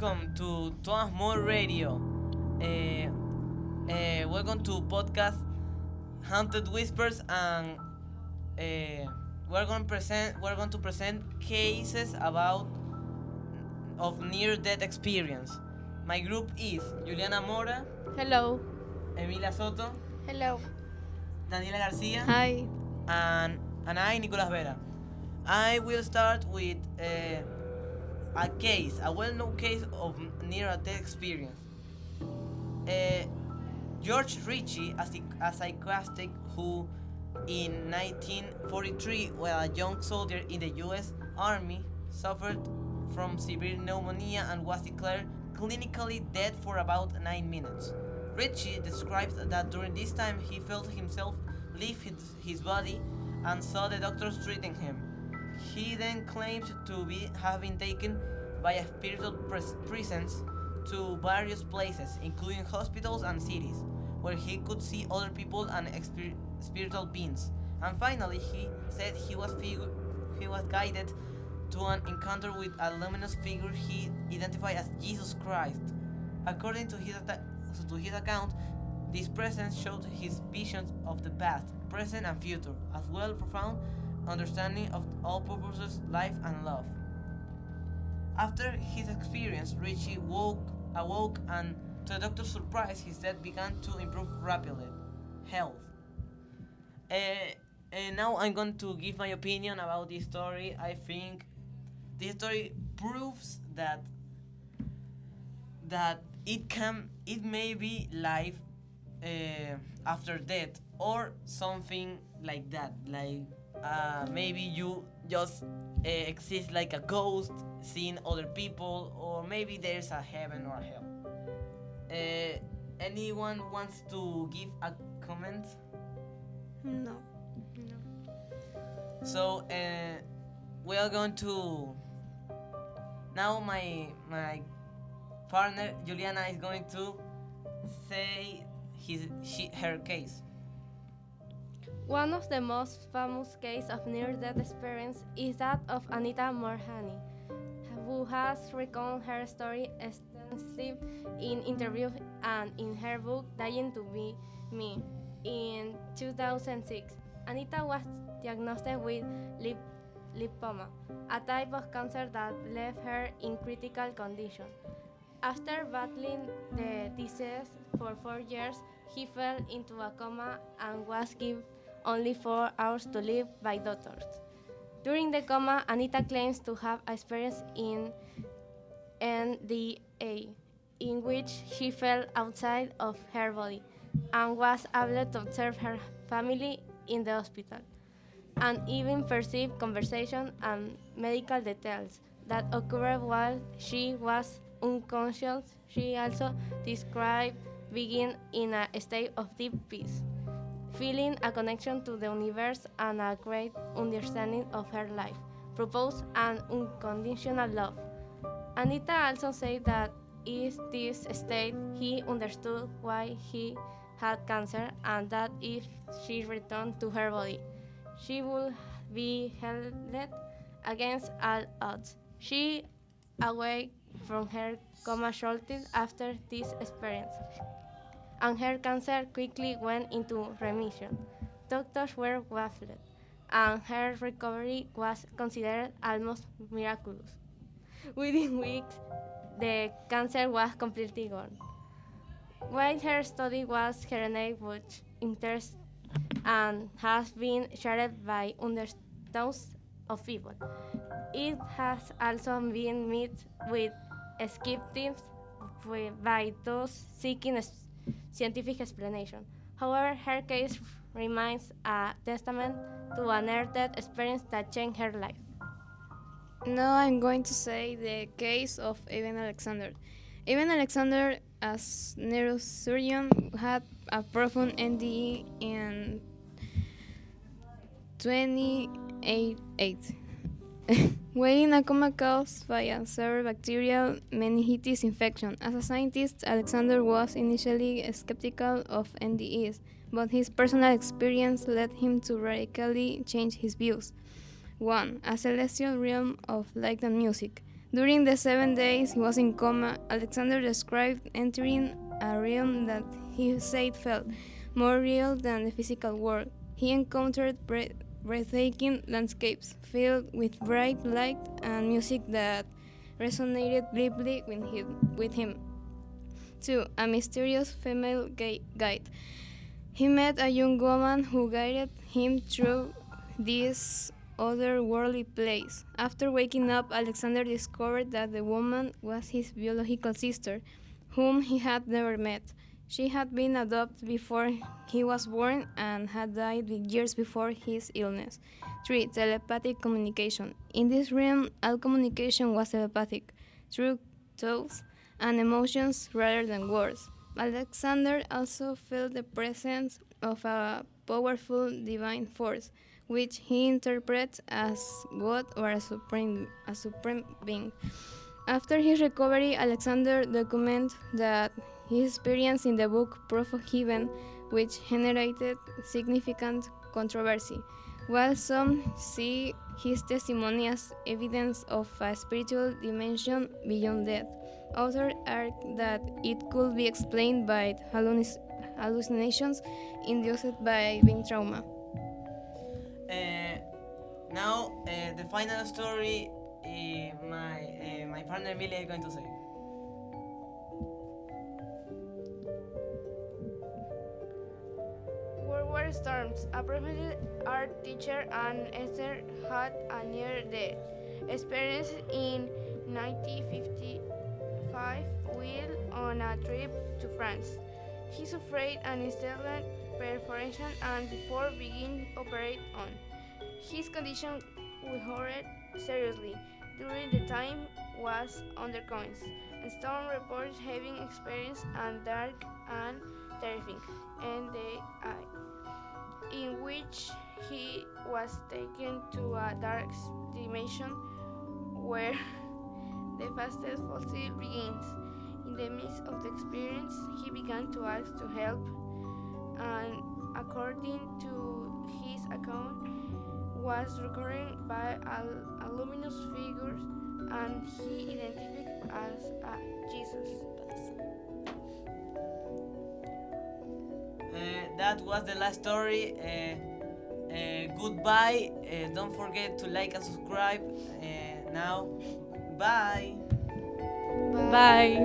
welcome to Thomas More Radio. Welcome to podcast Haunted Whispers, and we're going to present cases about of near-death experience. My group is Juliana Mora, Hello. Emilia Soto, Hello. Daniela Garcia, Hi. and I, Nicolas Vera. I will start with a well-known case of near-death experience. Uh, George Ritchie, a psychiatrist who, in 1943, while a young soldier in the U.S. Army, suffered from severe pneumonia and was declared clinically dead for about 9 minutes. Ritchie describes that during this time he felt himself leave his body and saw the doctors treating him. He then claimed to have been taken by a spiritual presence to various places, including hospitals and cities, where he could see other people and spiritual beings. And finally, he said he was guided to an encounter with a luminous figure he identified as Jesus Christ. According to his account, this presence showed his visions of the past, present, and future, as well as profound understanding of all purposes, life, and love. After his experience, Ritchie awoke, and to the doctor's surprise, his death began to improve rapidly. Health. And now I'm going to give my opinion about this story. I think this story proves that it may be life after death or something like that. Like maybe you just exist like a ghost, seeing other people, or maybe there's a heaven or a hell. Anyone wants to give a comment? No. So we are going to now my partner Juliana is going to say her case. One of the most famous cases of near-death experience is that of Anita Morhani, who has recounted her story extensively in interviews and in her book Dying to Be Me. In 2006, Anita was diagnosed with lymphoma, a type of cancer that left her in critical condition. After battling the disease for 4 years, he fell into a coma and was given only 4 hours to live by doctors. During the coma, Anita claims to have experienced in NDA, in which she fell outside of her body and was able to observe her family in the hospital, and even perceive conversation and medical details that occurred while she was unconscious. She also described being in a state of deep peace, feeling a connection to the universe and a great understanding of her life, purpose, and unconditional love. Anita also said that in this state he understood why he had cancer, and that if she returned to her body, she would be held against all odds. She awoke from her coma shortly after this experience, and her cancer quickly went into remission. Doctors were baffled, and her recovery was considered almost miraculous. Within weeks, the cancer was completely gone. While her study was her much interest and has been shared by hundreds of people, it has also been met with skeptics by those seeking scientific explanation. However, her case remains a testament to a near-death experience that changed her life. Now I'm going to say the case of Evan Alexander. Evan Alexander, as neurosurgeon, had a profound NDE in 2008. While in a coma caused by a severe bacterial meningitis infection. As a scientist, Alexander was initially skeptical of NDEs, but his personal experience led him to radically change his views. 1. A celestial realm of light and music. During the 7 days he was in coma, Alexander described entering a realm that he said felt more real than the physical world. He encountered breathtaking landscapes filled with bright light and music that resonated deeply with him. 2. A mysterious female guide. He met a young woman who guided him through this otherworldly place. After waking up, Alexander discovered that the woman was his biological sister, whom he had never met. She had been adopted before he was born and had died years before his illness. 3. Telepathic communication. In this realm, all communication was telepathic, through thoughts and emotions rather than words. Alexander also felt the presence of a powerful divine force, which he interprets as God or a supreme being. After his recovery, Alexander documents that he experienced in the book Proof of Heaven, which generated significant controversy. While some see his testimony as evidence of a spiritual dimension beyond death, others argue that it could be explained by hallucinations induced by being trauma. Now, the final story my partner Billy is going to say. World War Storms. A professor, art teacher, and Esther had a near-death experience in 1955 while on a trip to France. He suffered an intestinal perforation and before beginning operate on. His condition worsened seriously during the time was undergoing. Stone reports having experienced a dark and terrifying NDI, in which he was taken to a dark dimension where the fastest fossil begins. In the midst of the experience, he began to ask to help, and according to his account, was recurring by a luminous figure, and he identified as Jesus. That was the last story. Goodbye. Don't forget to like and subscribe. Now, bye. Bye.